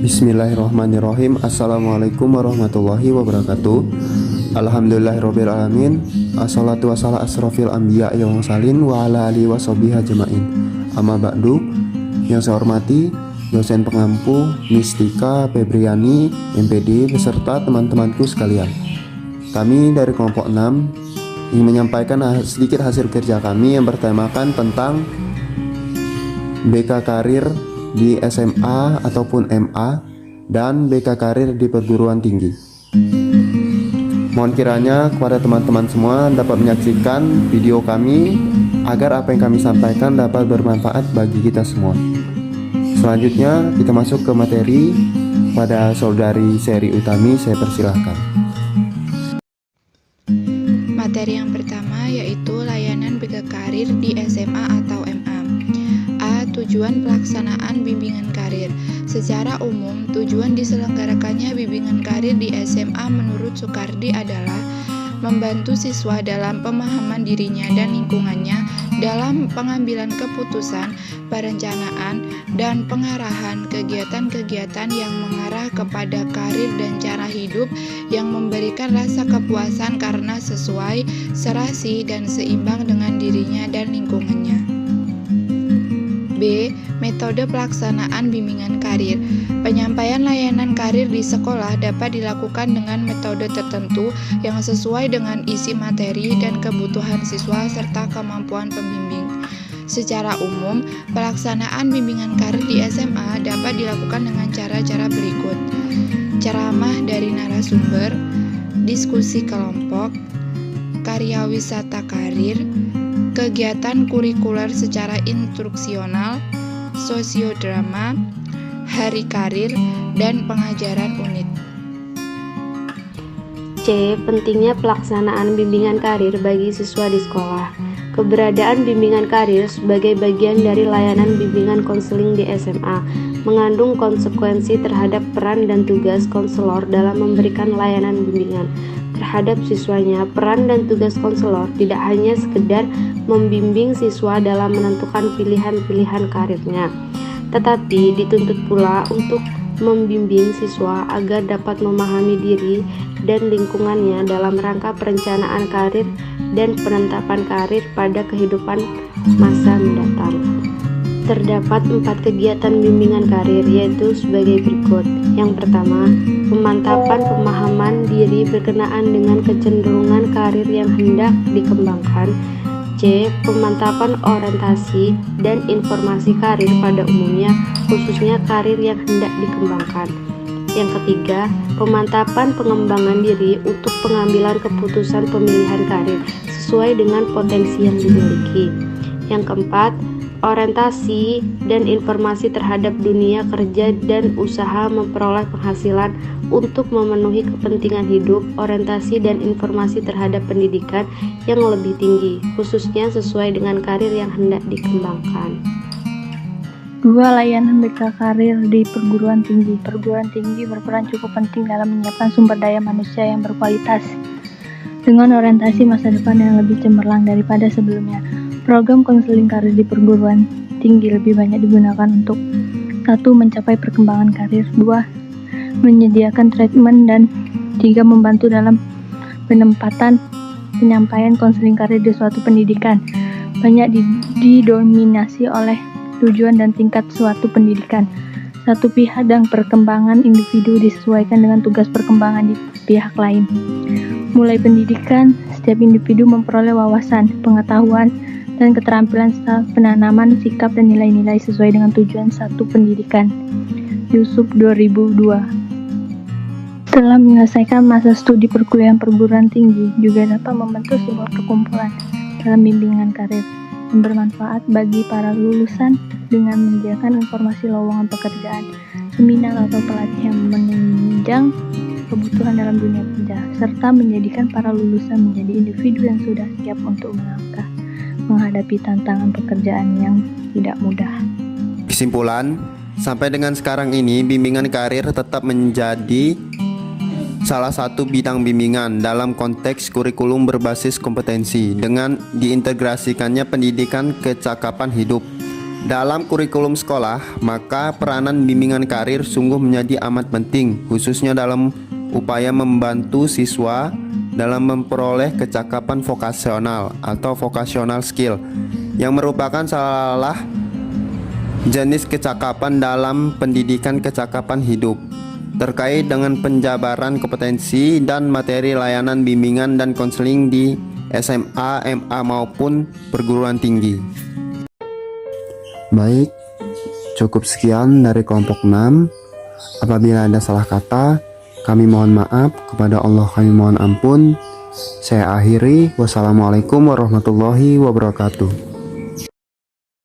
Bismillahirrahmanirrahim. Assalamualaikum warahmatullahi wabarakatuh. Alhamdulillahirrabbilalamin. Assalatu wassalamu asrofil anbiya wa mursalin wa ala alihi washabihi ajmain. Amma ba'du. Yang saya hormati dosen pengampu Mistika Febriani MPD beserta teman-temanku sekalian. Kami dari kelompok 6 ingin menyampaikan sedikit hasil kerja kami yang bertemakan tentang BK Karir di SMA ataupun MA dan BK Karir di perguruan tinggi. Mohon kiranya kepada teman-teman semua dapat menyaksikan video kami agar apa yang kami sampaikan dapat bermanfaat bagi kita semua. Selanjutnya kita masuk ke materi. Pada saudari Seri Utami saya persilahkan. Materi yang pertama yaitu layanan BK Karir di SMA atau MA. Tujuan pelaksanaan bimbingan karir. Secara umum, tujuan diselenggarakannya bimbingan karir di SMA menurut Soekardi adalah membantu siswa dalam pemahaman dirinya dan lingkungannya dalam pengambilan keputusan, perencanaan, dan pengarahan kegiatan-kegiatan yang mengarah kepada karir dan cara hidup yang memberikan rasa kepuasan karena sesuai, serasi, dan seimbang dengan dirinya dan lingkungannya. B. Metode pelaksanaan bimbingan karir. Penyampaian layanan karir di sekolah dapat dilakukan dengan metode tertentu yang sesuai dengan isi materi dan kebutuhan siswa serta kemampuan pembimbing. Secara umum, pelaksanaan bimbingan karir di SMA dapat dilakukan dengan cara-cara berikut: ceramah dari narasumber, diskusi kelompok, karya wisata karir, kegiatan kurikuler secara instruksional, sosiodrama, hari karir, dan pengajaran unit. C. Pentingnya pelaksanaan bimbingan karir bagi siswa di sekolah. Keberadaan bimbingan karir sebagai bagian dari layanan bimbingan konseling di SMA mengandung konsekuensi terhadap peran dan tugas konselor dalam memberikan layanan bimbingan terhadap siswanya. Peran dan tugas konselor tidak hanya sekedar membimbing siswa dalam menentukan pilihan-pilihan karirnya, tetapi dituntut pula untuk membimbing siswa agar dapat memahami diri dan lingkungannya dalam rangka perencanaan karir dan penetapan karir pada kehidupan masa mendatang. Terdapat 4 kegiatan bimbingan karir, yaitu sebagai berikut. Yang pertama, pemantapan pemahaman diri berkenaan dengan kecenderungan karir yang hendak dikembangkan. C. Pemantapan orientasi dan informasi karir pada umumnya, khususnya karir yang hendak dikembangkan. Yang ketiga, pemantapan pengembangan diri untuk pengambilan keputusan pemilihan karir sesuai dengan potensi yang dimiliki. Yang keempat, orientasi dan informasi terhadap dunia kerja dan usaha memperoleh penghasilan untuk memenuhi kepentingan hidup, orientasi dan informasi terhadap pendidikan yang lebih tinggi, khususnya sesuai dengan karir yang hendak dikembangkan. 2. Layanan BK Karir di perguruan tinggi. Perguruan tinggi berperan cukup penting dalam menyiapkan sumber daya manusia yang berkualitas dengan orientasi masa depan yang lebih cemerlang daripada sebelumnya. Program konseling karir di perguruan tinggi lebih banyak digunakan untuk 1. Mencapai perkembangan karir, 2. Menyediakan treatment, dan 3. Membantu dalam penempatan penyampaian konseling karir di suatu pendidikan. Banyak didominasi oleh tujuan dan tingkat suatu pendidikan. Satu pihak dan perkembangan individu disesuaikan dengan tugas perkembangan di pihak lain. Mulai pendidikan, setiap individu memperoleh wawasan, pengetahuan, dan keterampilan serta penanaman sikap dan nilai-nilai sesuai dengan tujuan satu pendidikan. Yusuf 2002. Setelah menyelesaikan masa studi perkuliahan perguruan tinggi, juga dapat membentuk sebuah perkumpulan dalam bimbingan karir yang bermanfaat bagi para lulusan dengan menyediakan informasi lowongan pekerjaan, seminar atau pelatihan menunjang kebutuhan dalam dunia kerja, serta menjadikan para lulusan menjadi individu yang sudah siap untuk melangkah menghadapi tantangan pekerjaan yang tidak mudah. Kesimpulan, sampai dengan sekarang ini bimbingan karir tetap menjadi salah satu bidang bimbingan dalam konteks kurikulum berbasis kompetensi dengan diintegrasikannya pendidikan kecakapan hidup Dalam kurikulum sekolah, maka peranan bimbingan karir sungguh menjadi amat penting, khususnya dalam upaya membantu siswa dalam memperoleh kecakapan vokasional atau vocational skill, yang merupakan salah jenis kecakapan dalam pendidikan kecakapan hidup, terkait dengan penjabaran kompetensi dan materi layanan bimbingan dan konseling di SMA, MA maupun perguruan tinggi. Baik, cukup sekian dari kelompok 6. Apabila ada salah kata, kami mohon maaf, kepada Allah kami mohon ampun. Saya akhiri, wassalamualaikum warahmatullahi wabarakatuh.